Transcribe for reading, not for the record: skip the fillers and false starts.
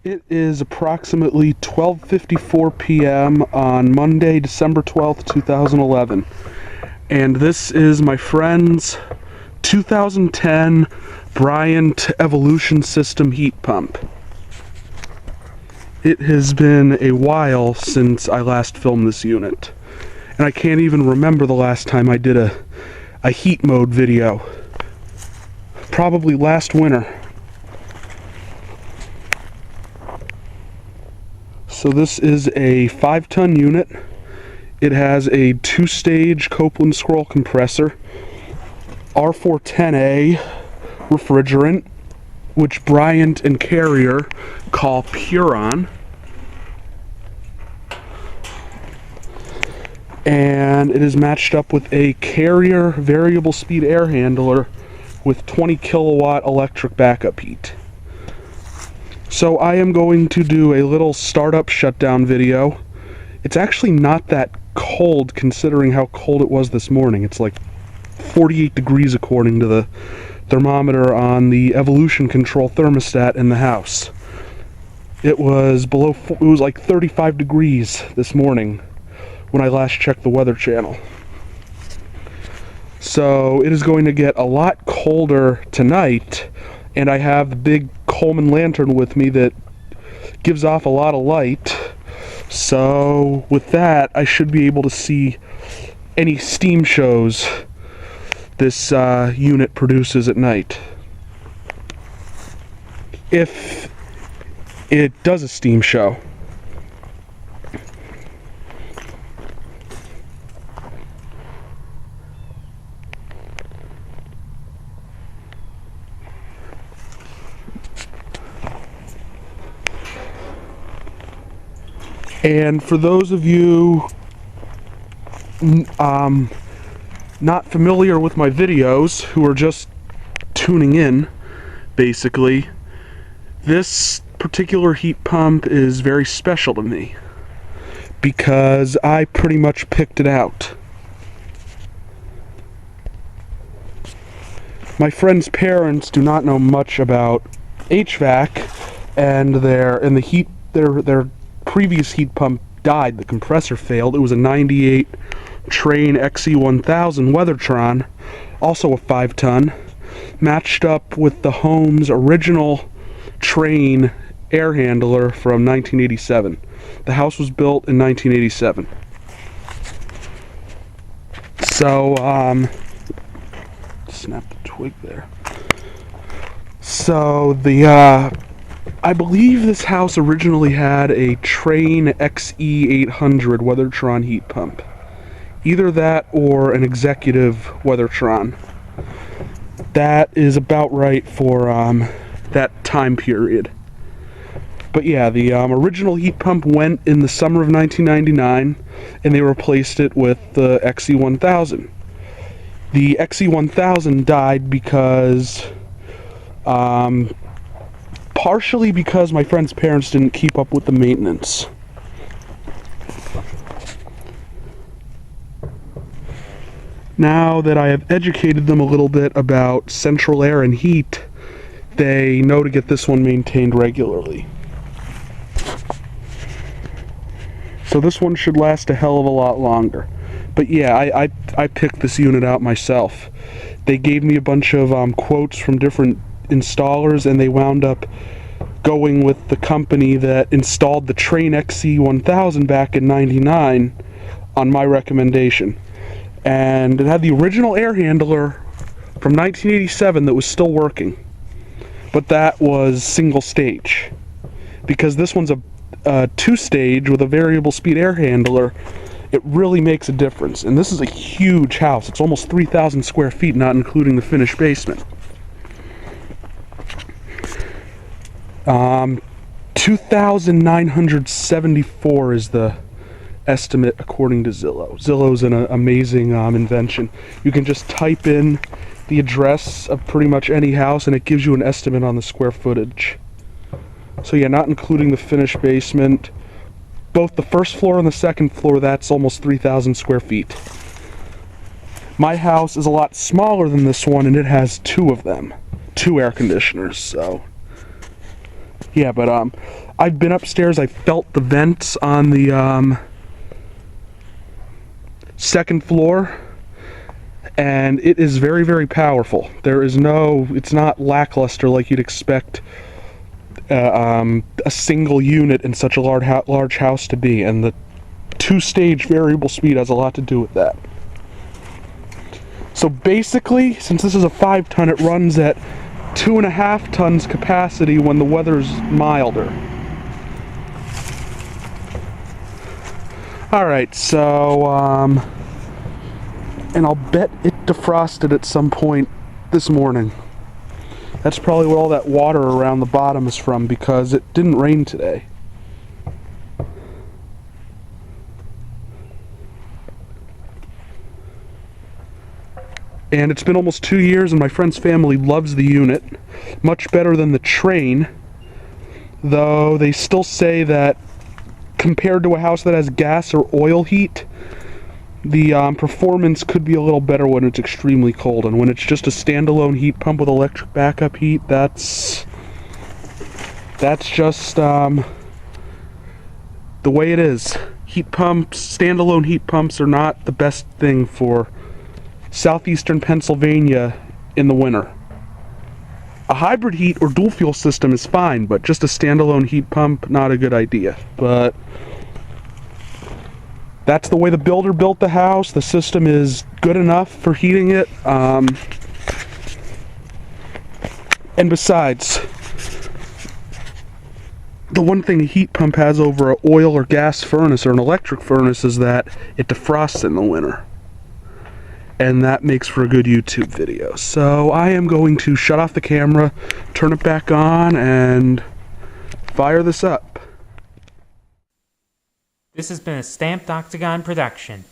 It is approximately 12:54 p.m. on Monday, December 12th, 2011. And this is my friend's 2010 Bryant Evolution System heat pump. It has been a while since I last filmed this unit. And I can't even remember the last time I did a heat mode video. Probably last winter. So this is a 5-ton unit. It has a 2-stage Copeland-Scroll compressor, R410A refrigerant, which Bryant and Carrier call Puron, and it is matched up with a Carrier variable speed air handler with 20 kilowatt electric backup heat. So I am going to do a little startup shutdown video. It's actually not that cold considering how cold it was this morning. It's like 48 degrees according to the thermometer on the Evolution Control thermostat in the house. It was like 35 degrees this morning when I last checked the Weather Channel. So it is going to get a lot colder tonight, and I have the big Coleman lantern with me that gives off a lot of light. So with that, I should be able to see any steam shows this unit produces at night. If it does a steam show. And for those of you not familiar with my videos, who are just tuning in, basically, this particular heat pump is very special to me because I pretty much picked it out. My friend's parents do not know much about HVAC, and their previous heat pump died. The compressor failed. It was a 98 Trane XE1000 Weathertron, also a 5-ton, matched up with the home's original Trane air handler from 1987. The house was built in 1987. So, snap the twig there. So, I believe this house originally had a Trane XE800 Weathertron heat pump. Either that or an executive Weathertron. That is about right for that time period. But yeah, the original heat pump went in the summer of 1999, and they replaced it with the XE1000. The XE1000 died because partially because my friend's parents didn't keep up with the maintenance. Now that I have educated them a little bit about central air and heat, they know to get this one maintained regularly. So this one should last a hell of a lot longer. But yeah, I picked this unit out myself. They gave me a bunch of quotes from different installers, and they wound up going with the company that installed the Trane XE1000 back in '99 on my recommendation. And it had the original air handler from 1987 that was still working, but that was single stage, because this one's a 2-stage with a variable speed air handler. It really makes a difference. And this is a huge house. It's almost 3,000 square feet, not including the finished basement. 2,974 is the estimate according to Zillow. Zillow's an amazing invention. You can just type in the address of pretty much any house, and it gives you an estimate on the square footage. So yeah, not including the finished basement. Both the first floor and the second floor, that's almost 3,000 square feet. My house is a lot smaller than this one, and it has 2 of them. 2 air conditioners, so yeah, but I've been upstairs, I felt the vents on the second floor, and it is very, very powerful. It's not lackluster like you'd expect a single unit in such a large house to be, and the two-stage variable speed has a lot to do with that. So basically, since this is a 5-ton, it runs at 2.5 tons capacity when the weather's milder. Alright, so, and I'll bet it defrosted at some point this morning. That's probably where all that water around the bottom is from, because it didn't rain today. And it's been almost 2 years, and my friend's family loves the unit. Much better than the train, though they still say that compared to a house that has gas or oil heat, the performance could be a little better when it's extremely cold. And when it's just a standalone heat pump with electric backup heat, that's just the way it is. Heat pumps, standalone heat pumps, are not the best thing for southeastern Pennsylvania in the winter. A hybrid heat or dual fuel system is fine, but just a standalone heat pump, not a good idea. But that's the way the builder built the house. The system is good enough for heating it. And besides, the one thing a heat pump has over an oil or gas furnace or an electric furnace is that it defrosts in the winter. And that makes for a good YouTube video. So I am going to shut off the camera, turn it back on, and fire this up. This has been a Stamped Octagon production.